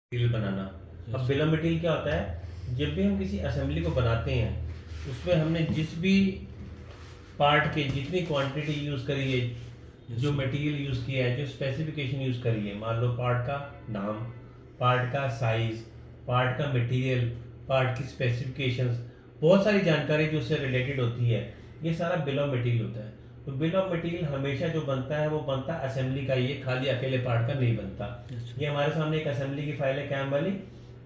Material बनाना। अब bill of material क्या होता है, जब भी हम किसी असेंबली को बनाते हैं उसमें हमने जिस भी पार्ट के जितनी क्वांटिटी यूज़ करी है, जो मटेरियल यूज़ किया है, जो स्पेसिफिकेशन यूज़ करी है, मान लो पार्ट का नाम, पार्ट का साइज, पार्ट का मटेरियल, पार्ट की स्पेसिफिकेशंस, बहुत सारी जानकारी जो उससे रिलेटेड होती है, ये सारा बिल ऑफ मटेरियल होता है। तो बिल ऑफ मटेरियल हमेशा जो बनता है वो बनता है असेंबली का, ये खाली अकेले पार्ट का नहीं बनता। ये हमारे सामने एक असेंबली की फाइल है कैम वाली,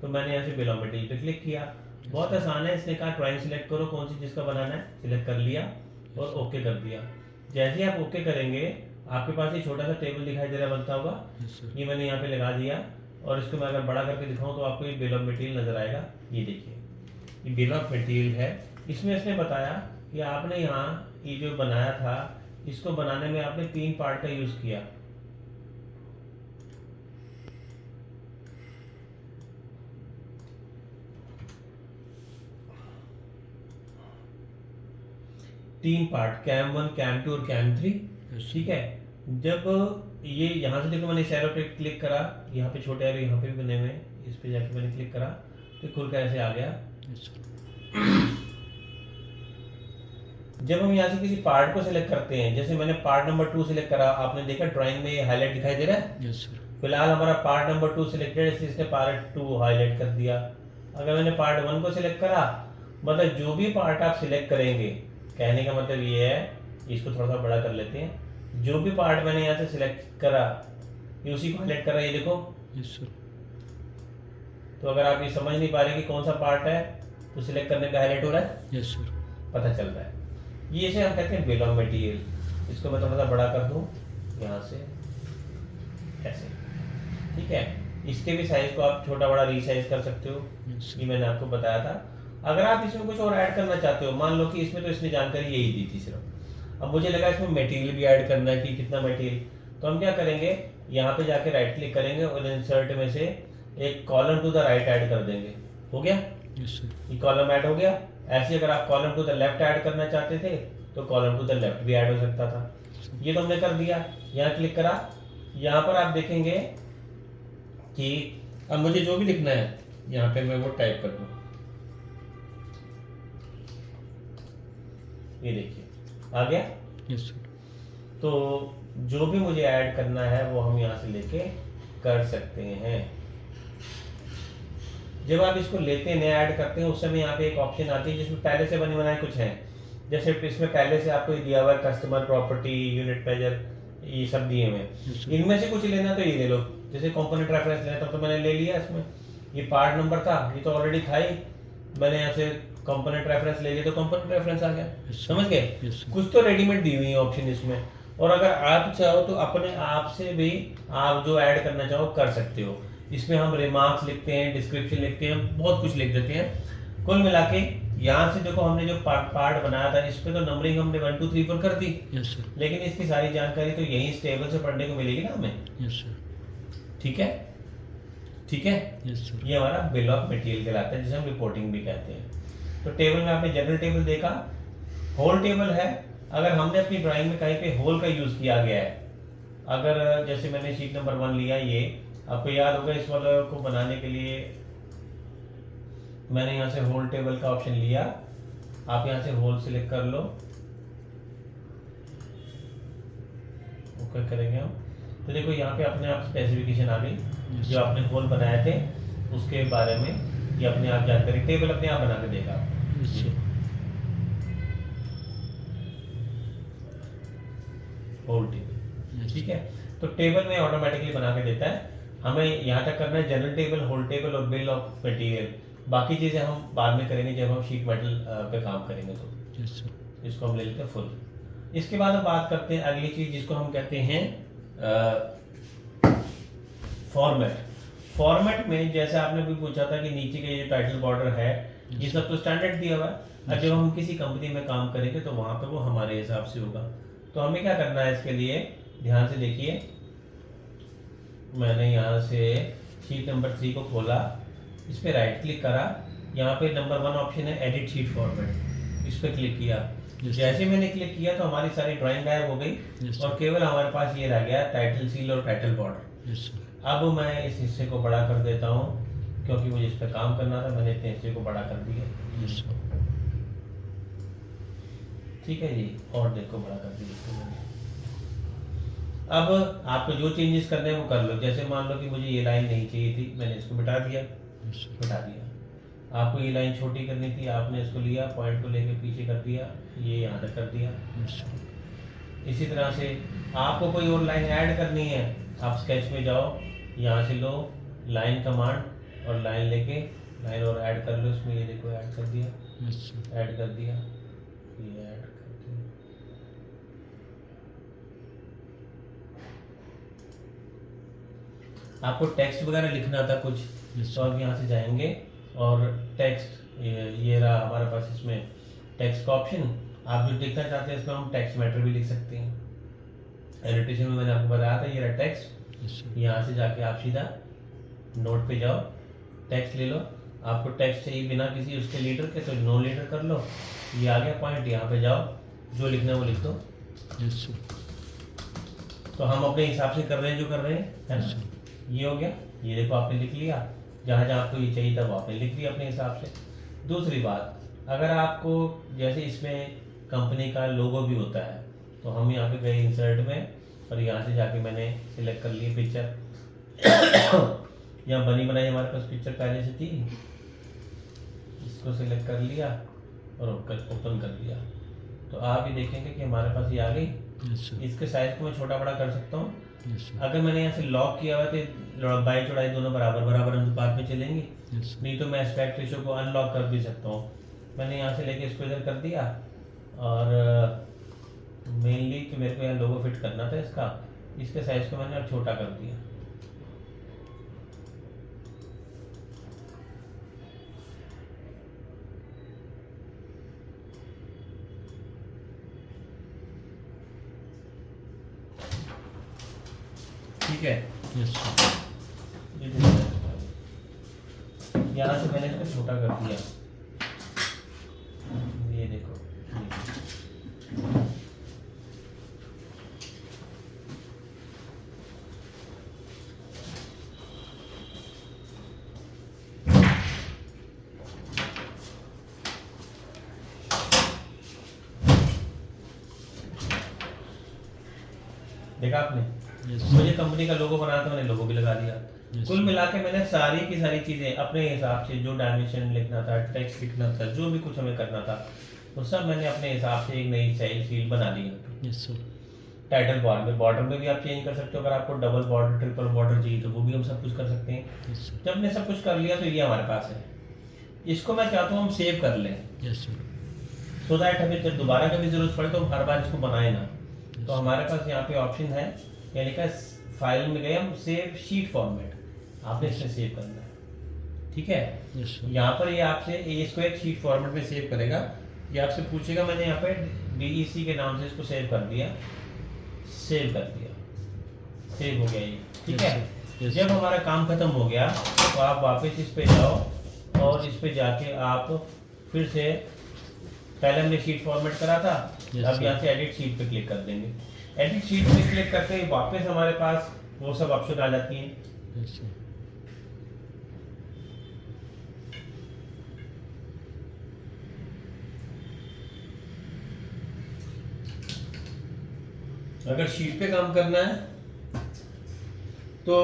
तो मैंने यहाँ से बिल ऑफ मटेरियल पे क्लिक किया। बहुत आसान है, इसने कहा ड्राइंग सिलेक्ट करो कौन सी जिसका बनाना है, सिलेक्ट कर लिया और ओके कर दिया। जैसे ही आप ओके करेंगे आपके पास ये छोटा सा टेबल दिखाई दे रहा बनता होगा, ये मैंने यहाँ पे लगा दिया और इसको मैं अगर बड़ा करके दिखाऊं तो आपको ये बिल ऑफ मटेरियल नजर आएगा। ये देखिए, ये बिल ऑफ मटेरियल है। इसमें इसने बताया कि आपने यहाँ ये जो बनाया था, इसको बनाने में आपने 3 पार्ट का यूज किया। तीन पार्ट, कैम 1, कैम 2 और कैम 3। ठीक है, जब ये यहाँ से देखो मैंने इस एरो पे क्लिक करा, यहाँ पे छोटे एरो यहाँ पे भी बने हुए हैं, इस पे जाके मैंने क्लिक करा तो खुल कर ऐसे आ गया। जब हम यहाँ से किसी पार्ट को सिलेक्ट करते हैं, जैसे मैंने पार्ट नंबर 2 सिलेक्ट करा, आपने देखा ड्राइंग में हाईलाइट दिखाई दे रहा है। Yes sir. फिलहाल हमारा पार्ट नंबर 2 सिलेक्टेड, इसलिए इसने पार्ट 2 हाईलाइट कर दिया। अगर मैंने पार्ट 1 को सिलेक्ट करा, मतलब जो भी पार्ट आप सिलेक्ट करेंगे, कहने का मतलब ये है, इसको थोड़ा सा बड़ा कर लेते हैं, जो भी पार्ट मैंने यहाँ से सिलेक्ट करा ये उसी को हाईलाइट करा, ये देखो। Yes sir. तो अगर आप ये समझ नहीं पा रहे कि कौन सा पार्ट है, तो सिलेक्ट करने पे हाईलाइट हो रहा है। Yes sir. पता चल रहा है। ये इसे हम कहते हैं बिल ऑफ मटेरियल। इसको मैं थोड़ा सा बड़ा कर दूं यहाँ से ऐसे, ठीक है। इसके भी साइज को आप छोटा बड़ा रीसाइज कर सकते हो, ये मैंने आपको बताया था। अगर आप इसमें कुछ और ऐड करना चाहते हो, मान लो कि इसमें तो इसने जानकारी यही दी थी सिर्फ, अब मुझे लगा इसमें मटेरियल भी ऐड करना है कि कितना मटेरियल, तो हम क्या करेंगे, यहाँ पे जाके राइट क्लिक करेंगे और इंसर्ट में से एक column to the right add कर देंगे। हो गया, ये कॉलम ऐड हो गया। ऐसे अगर आप column to the left add करना चाहते थे तो कॉलम टू द लेफ्ट भी ऐड हो सकता था। ये तो हमने कर दिया। यहाँ क्लिक करा, यहाँ पर आप देखेंगे कि अब मुझे जो भी लिखना है यहाँ पे मैं वो टाइप कर दूँ। ये देखिए आ गया। Yes sir. तो जो भी मुझे ऐड करना है वो हम यहाँ से लेके कर सकते हैं। जब आप इसको लेते हैं, नया ऐड करते हैं, उस समय यहाँ पे एक ऑप्शन आती है जिसमें पहले से बने बनाए कुछ हैं। जैसे इसमें पहले से आपको दिया हुआ है कस्टमर, प्रॉपर्टी, यूनिट मेजर, ये सब दिए हुए हैं। इनमें से कुछ लेना तो ये ले लो। जैसे कंपोनेंट रेफरेंस लेना तो मैंने ले लिया। इसमें ये पार्ट नंबर था, ये तो ऑलरेडी था ही, मैंने यहाँ से कंपोनेंट रेफरेंस ले लिया तो कंपोनेंट रेफरेंस आ गया। समझ गए? कुछ तो रेडीमेड दी हुई है ऑप्शन इसमें। और अगर आप चाहो तो अपने आप से भी आप जो ऐड करना चाहो कर सकते हो। इसमें हम रिमार्क्स लिखते हैं, डिस्क्रिप्शन लिखते हैं, बहुत कुछ लिख देते हैं। कुल मिला के यहाँ से देखो हमने जो पार्ट बनाया था, इस पे तो नंबरिंग हमने 1 2 3 4 कर दी। Yes sir. लेकिन इसकी सारी जानकारी तो यहीं इस टेबल से पढ़ने को मिलेगी ना हमें। Yes sir. ठीक है, ठीक है। Yes sir. ये हमारा बिल ऑफ मटेरियल कहलाता है, जिसे हम रिपोर्टिंग भी कहते हैं। तो टेबल में आपने जनरल टेबल देखा, होल टेबल है। अगर हमने अपनी ड्राइंग में कहीं पे होल का यूज किया गया है, अगर जैसे मैंने शीट नंबर 1 लिया, ये आपको याद होगा, इस वाले को बनाने के लिए मैंने यहाँ से होल टेबल का ऑप्शन लिया। आप यहाँ से होल सिलेक्ट कर लो, ओके करेंगे हम। तो देखो यहाँ पे अपने आप स्पेसिफिकेशन आ गई, जो आपने होल बनाए थे उसके बारे में ये अपने आप जानकारी, टेबल अपने आप बना के देगा। होल टेबल, ठीक है। तो टेबल में ऑटोमेटिकली बना के देता है। हमें यहाँ तक करना है जनरल टेबल, होल टेबल और बिल ऑफ मटेरियल। बाकी चीज़ें हम बाद में करेंगे जब हम शीट मेटल पे काम करेंगे। तो इसको हम ले लेते हैं फुल। इसके बाद हम बात करते हैं अगली चीज़ जिसको हम कहते हैं फॉर्मेट। फॉर्मेट में जैसे आपने भी पूछा था कि नीचे के ये टाइटल बॉर्डर है, ये सब तो स्टैंडर्ड दिया हुआ है। और जब हम किसी कंपनी में काम करेंगे तो वहाँ पे वो हमारे हिसाब से होगा। तो हमें क्या करना है इसके लिए, ध्यान से देखिए। मैंने यहाँ से शीट नंबर 3 को खोला, इस पर राइट क्लिक करा, यहाँ पे नंबर 1 ऑप्शन है एडिट शीट फॉर्मेट, इस पर क्लिक किया। जैसे मैंने क्लिक किया तो हमारी सारी ड्राइंग गायब हो गई और केवल हमारे पास ये रह गया टाइटल सील और टाइटल बॉर्डर। अब मैं इस हिस्से को बड़ा कर देता हूँ, क्योंकि मुझे इस पर काम करना था, मैंने इतने हिस्से को बड़ा कर दिया। ठीक है जी, और देखो बड़ा कर दिया इसको मैंने। अब आपको जो चेंजेस करने हैं वो कर लो। जैसे मान लो कि मुझे ये लाइन नहीं चाहिए थी, मैंने इसको मिटा दिया, मिटा दिया। आपको ये लाइन छोटी करनी थी, आपने इसको लिया, पॉइंट को लेके पीछे कर दिया, ये यहाँ तक कर दिया। इसी तरह से आपको कोई और लाइन ऐड करनी है, आप स्केच में जाओ, यहाँ से लो लाइन कमांड और लाइन लेके लाइन और ऐड कर लो इसमें। ये देखो ऐड कर दिया, ऐड कर दिया, ये ऐड कर दिया। आपको टेक्स्ट वगैरह लिखना था कुछ, तो अब यहाँ से जाएंगे और टेक्स्ट, ये रहा हमारे पास इसमें टेक्स्ट का ऑप्शन। आप जो लिखना चाहते हैं इसमें हम टेक्स्ट मैटर भी लिख सकते हैं। एनोटेशन में मैंने आपको बताया था, ये रहा टेक्स्ट। यहाँ से जाके आप सीधा नोट पे जाओ, टेक्स्ट ले लो। आपको टेक्स्ट चाहिए बिना किसी उसके लीडर के, तो नो लीडर कर लो। ये आ गया पॉइंट, यहाँ पे जाओ, जो लिखना है वो लिख दो। तो हम अपने हिसाब से कर रहे हैं जो कर रहे हैं, है ना। ये हो गया, ये देखो आपने लिख लिया, जहाँ जहाँ आपको ये चाहिए था वो आपने लिख लिया अपने हिसाब से। दूसरी बात, अगर आपको जैसे इसमें कंपनी का लोगो भी होता है, तो हम यहाँ पे गए इंसर्ट में और यहाँ से जाके मैंने सिलेक्ट कर लिए पिक्चर। यहाँ बनी बनाई हमारे पास पिक्चर पहले से थी, इसको सिलेक्ट कर लिया और ओपन कर दिया। तो आप ये देखेंगे कि हमारे पास ये आ गई। इसके साइज को मैं छोटा बड़ा कर सकता हूँ। अगर मैंने यहाँ से लॉक किया हुआ तो लंबाई चौड़ाई दोनों बराबर बराबर अनुपात में चलेंगी। नहीं तो मैं एस्पेक्ट रेशियो को अनलॉक कर भी सकता हूँ। मैंने यहाँ से लेके इसको इधर कर दिया, और मेनली कि मेरे को यहाँ लोगो फिट करना था इसका, इसके साइज को मैंने अब छोटा कर दिया। ठीक है, यहाँ से मैंने इसको छोटा कर दिया। ये देखो, देखा आपने। मुझे कंपनी का लोगो बनाना था, मैंने लोगो भी लगा दिया। कुल मिला के मैंने सारी की सारी चीजें अपने हिसाब से, जो डायमेंशन लिखना था, टेक्स्ट लिखना था, जो भी कुछ हमें करना था, वो सब मैंने अपने हिसाब से एक नई स्टाइल फील्ड बना दी। टाइटल बॉर्डर में भी आप चेंज कर सकते हो। अगर आपको डबल बॉर्डर, ट्रिपल बॉर्डर चाहिए तो वो भी हम सब कुछ कर सकते हैं। जब हमने सब कुछ कर लिया तो ये हमारे पास है। इसको मैं चाहता हूँ हम सेव कर लें, सो दैट हमें जब दोबारा कभी जरूरत पड़े तो हम हर बार इसको बनाए ना। तो हमारे पास यहाँ पे ऑप्शन है, यानी कि फाइल में गए हम, सेव शीट फॉर्मेट, आपने इसमें सेव करना है। ठीक है, यहाँ पर ये आपसे इसको एक शीट फॉर्मेट में सेव करेगा। ये आपसे पूछेगा, मैंने यहाँ पे DEC के नाम से इसको सेव कर दिया, सेव कर दिया, सेव हो गया ये। ठीक है, जब हमारा काम खत्म हो गया तो आप वापस इस पे जाओ और इस पे जाके आप फिर से, पहले हमने शीट फॉर्मेट करा था, अब यहाँ से एडिट शीट पे क्लिक कर देंगे। एडिट शीट पे क्लिक करते ही वापस हमारे पास वो सब ऑप्शन आ जाती हैं। अगर शीट पे काम करना है तो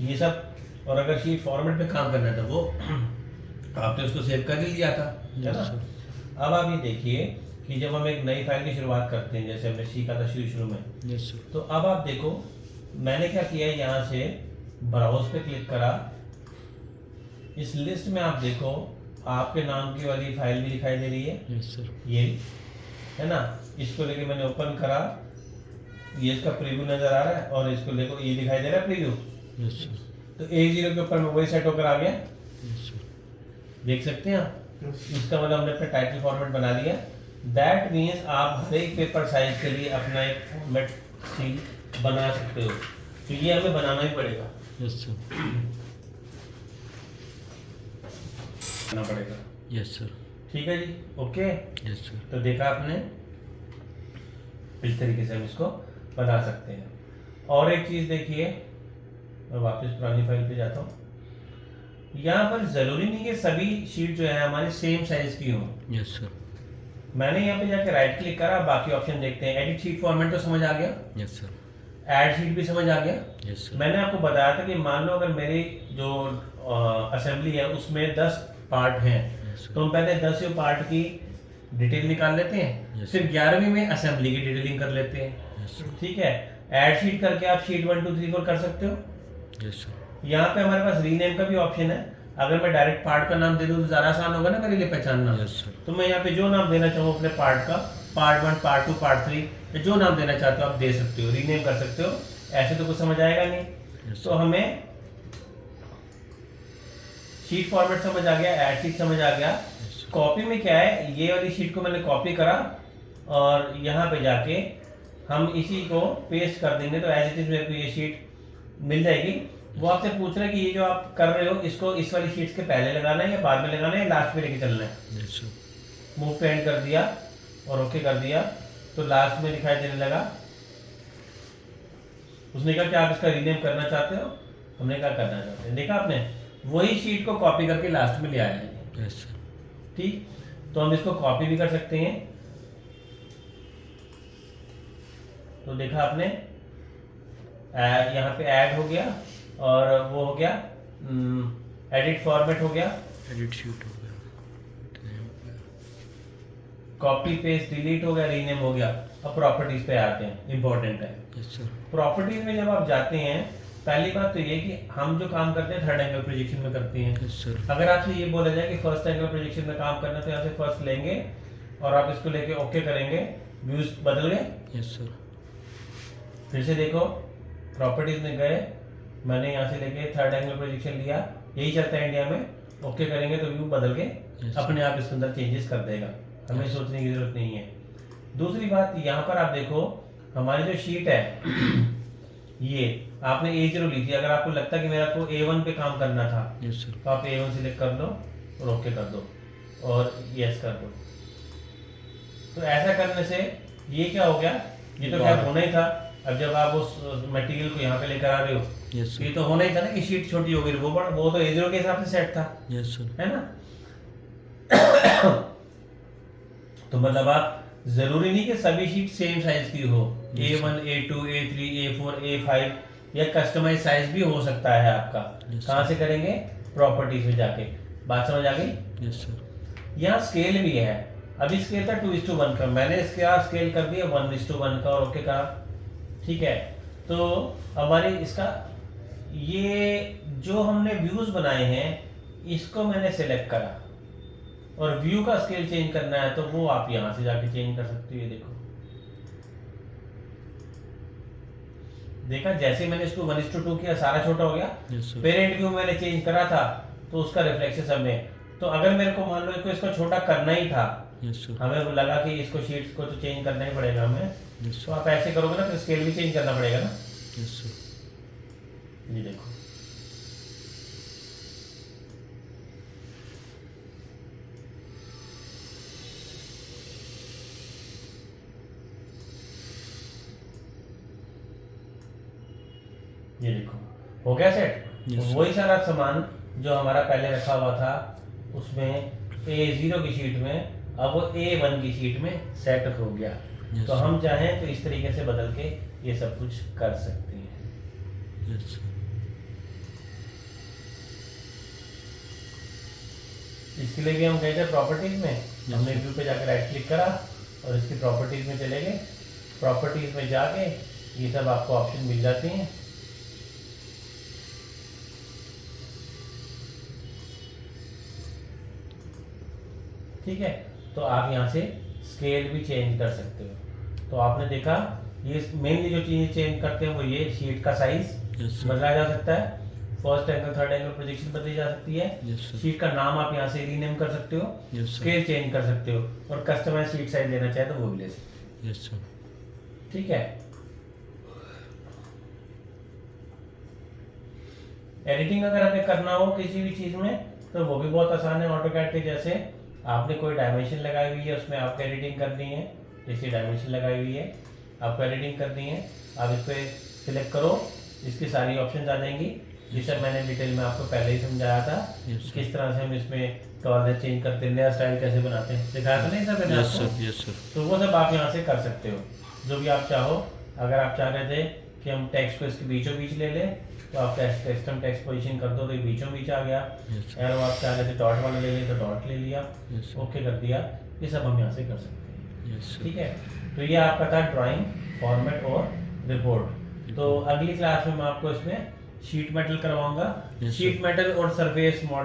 ये सब, और अगर शीट फॉर्मेट पे काम करना है तो वो आपने उसको सेव कर ही लिया था, है ना। अब आप ये देखिए कि जब हम एक नई फाइल की शुरुआत करते हैं, जैसे हमने सीखा था शुरू में, तो अब आप देखो मैंने क्या किया है, यहाँ से ब्राउज पे क्लिक करा, इस लिस्ट में आप देखो आपके नाम की वाली फाइल भी दिखाई दे रही है, ये है ना। इसको लेके मैंने ओपन करा, ये इसका प्रीव्यू नजर आ रहा है, और इसको देखो ये दिखाई दे रहा है प्रीव्यू। तो A0 के ऊपर में वही सेट होकर आ गया, देख सकते हैं आप। इसका मतलब हमने अपना टाइटल फॉर्मेट बना लिया। दैट मीन्स आप हर एक पेपर साइज के लिए अपना एक फॉर्मेट सील बना सकते हो, तो ये हमें बनाना ही पड़ेगा, बनाना पड़ेगा। Yes sir. ठीक है जी, ओके। Yes sir. तो देखा आपने, इस तरीके से हम इसको बना सकते हैं। और एक चीज देखिए, मैं वापस पुरानी फाइल पे जाता हूँ। यहाँ पर जरूरी नहीं कि सभी शीट जो है हमारी सेम साइज की हो। Yes sir. मैंने यहाँ पे जाके राइट क्लिक करा, बाकी ऑप्शन देखते हैं। एडिट शीट फॉर्मेट तो समझ आ गया, यस सर। ऐड शीट भी समझ आ गया। Yes sir. मैंने आपको बताया था कि मान लो अगर मेरी जो असेंबली है उसमें 10 पार्ट हैं, तो हम पहले 10 पार्ट की डिटेल निकाल लेते हैं, फिर 11वीं में असेंबली की डिटेलिंग कर लेते हैं। ठीक है, ऐड शीट करके आप शीट 1 2 3 4 कर सकते हो। Yes sir. यहाँ पे हमारे पास रीनेम का भी ऑप्शन है। अगर मैं डायरेक्ट पार्ट का नाम दे दूँ तो ज़्यादा आसान होगा ना मेरे लिए पहचानना। Yes sir. तो मैं यहाँ पे जो नाम देना चाहूँ अपने पार्ट का, पार्ट 1 पार्ट 2 पार्ट 3, जो नाम देना चाहते हो आप दे सकते हो, रीनेम कर सकते हो। ऐसे तो कुछ समझ आएगा नहीं। तो हमें शीट फॉर्मेट समझ आ गया, ऐड शीट समझ आ गया। कॉपी में क्या है, ये वाली शीट को मैंने कॉपी करा और यहाँ पे जाके हम इसी को पेस्ट कर देंगे, तो एज इट इज मेरे को ये शीट मिल जाएगी। वो आपसे पूछ रहे हैं कि ये जो आप कर रहे हो इसको इस वाली शीट के पहले लगाना है या बाद में लगाना है, लास्ट में लेके चलना है। मूव पे एंड कर दिया और ओके कर दिया, तो लास्ट में दिखाई देने लगा। उसने कहा कि आप इसका रीनेम करना चाहते हो, हमने कहा करना चाहते हैं। देखा आपने, वही शीट को कॉपी करके लास्ट में ले आया है। ठीक, तो हम इसको कॉपी भी कर सकते हैं। तो देखा आपने, यहाँ पे ऐड हो गया और वो हो गया, एडिट फॉर्मेट हो गया, एडिट शीट हो गया, कॉपी पेस्ट डिलीट हो गया, रीनेम हो गया। अब प्रॉपर्टीज पे आते हैं, इंपॉर्टेंट है। प्रॉपर्टीज में जब आप जाते हैं, पहली बात तो ये कि हम जो काम करते हैं थर्ड एंगल प्रोजेक्शन में करते हैं। अगर आपसे ये बोला जाए कि फर्स्ट एंगल प्रोजेक्शन में काम करना है, तो यहाँ से फर्स्ट लेंगे और आप इसको लेके ओके करेंगे, व्यूज बदल गए। Yes sir. फिर से देखो, प्रॉपर्टीज में गए, मैंने यहाँ से लेके थर्ड एंगल प्रोजेक्शन लिया, यही चलता है इंडिया में। ओके करेंगे तो व्यू बदल के अपने आप इसके अंदर चेंजेस कर देगा, हमें सोचने की जरूरत नहीं है। दूसरी बात, यहाँ पर आप देखो हमारी जो शीट है ये आपने A0 ली थी। अगर आपको लगता है कि मेरा को A1 पे काम करना था, तो आप A1 सिलेक्ट कर लो और ओके कर दो और यस कर दो। तो ऐसा करने से ये क्या हो गया, ये तो क्या होना ही था। अब जब आप उस मटेरियल को यहाँ पे लेकर आ रहे हो, तो ये तो होना ही था ना कि शीट छोटी हो गई, वो तो A0 के हिसाब से सेट था। Yes sir. है ना। तो मतलब आप जरूरी नहीं कि सभी शीट सेम साइज की हो, A1 A2 A3 A4 A5 या कस्टमाइज साइज भी हो सकता है आपका। कहाँ से करेंगे, प्रॉपर्टीज में जाके। बात समझ आ गई। Yes sir. यहाँ स्केल भी है। अभी स्केल था 2:1 का, मैंने इसका स्केल कर दिया 1:1 का और ओके करा। ठीक है, तो हमारी इसका ये जो हमने व्यूज बनाए हैं इसको मैंने सिलेक्ट करा और व्यू का स्केल चेंज करना है, तो वो आप यहां से जाके चेंज कर सकते हो। ये देखो, देखा जैसे मैंने इसको 1:2 किया, सारा छोटा हो गया। पेरेंट व्यू मैंने चेंज करा था तो उसका रिफ्लेक्शन सब में। तो अगर मेरे को मान लो इसको छोटा करना ही था, हमें लगा कि इसको शीट्स को तो चेंज करना ही पड़ेगा हमें, तो आप ऐसे करोगे ना, फिर स्केल भी चेंज करना पड़ेगा ना। ये देखो, ये देखो हो गया सेट। वही सारा सामान जो हमारा पहले रखा हुआ था उसमें A0 की शीट में, अब वो A1 की शीट में सेट हो गया। तो हम चाहें तो इस तरीके से बदल के ये सब कुछ कर सकते हैं। इसके लिए भी हम गए थे प्रॉपर्टीज में, हमने व्यू पे जाकर राइट क्लिक करा और इसकी प्रॉपर्टीज में चले गए। प्रॉपर्टीज में जाके ये सब आपको ऑप्शन मिल जाते हैं। ठीक है, तो आप यहाँ से स्केल भी चेंज कर सकते हो। तो आपने देखा, ये मेनली जो चीजें चेंज करते हैं वो ये शीट का साइज बदला जा सकता है, first angle third angle projection बदली जा सकती है, शीट का नाम आप यहाँ से रीनेम कर सकते हो, स्केल चेंज कर सकते हो और कस्टमाइज शीट साइज लेना चाहे तो वो भी ले सकते हो। ठीक है, एडिटिंग अगर हमें करना हो किसी भी चीज में तो वो भी बहुत आसान है। ऑटोकैड के जैसे आपने कोई डायमेंशन लगाई हुई है, उसमें आपको एडिटिंग करनी है, जैसे डायमेंशन लगाई हुई है आपको एडिटिंग करनी है, आप इस पर सिलेक्ट करो, इसकी सारी ऑप्शंस आ जाएंगी, जिसे मैंने डिटेल में आपको पहले ही समझाया था। Yes, sir. किस तरह से हम इसमें टॉलरेंस चेंज करते हैं, नया स्टाइल कैसे बनाते हैं, सिखाया था नहीं सर मैंने यस आपको? Sir, yes sir. तो वो सब आप यहाँ से कर सकते हो, जो भी आप चाहो। अगर आप चाह रहे थे कि हम टेक्स्ट को इसके बीचों बीच ले लें, तो आप कस्टम टेक्स्ट पोजीशन कर दो तो ये बीचों बीच आ गया। Yes, sir. अगर आप चाह रहे थे डॉट वाला ले लें तो डॉट ले लिया, Yes, sir. ओके कर दिया। ये सब हम यहाँ से कर सकते हैं, यस सर। ठीक है। तो ये आपका था ड्राइंग, फॉर्मेट और रिपोर्ट। तो अगली क्लास में मैं आपको इसमें शीट मेटल करवाऊंगा। Yes, sir. शीट मेटल और सरफेस मॉडल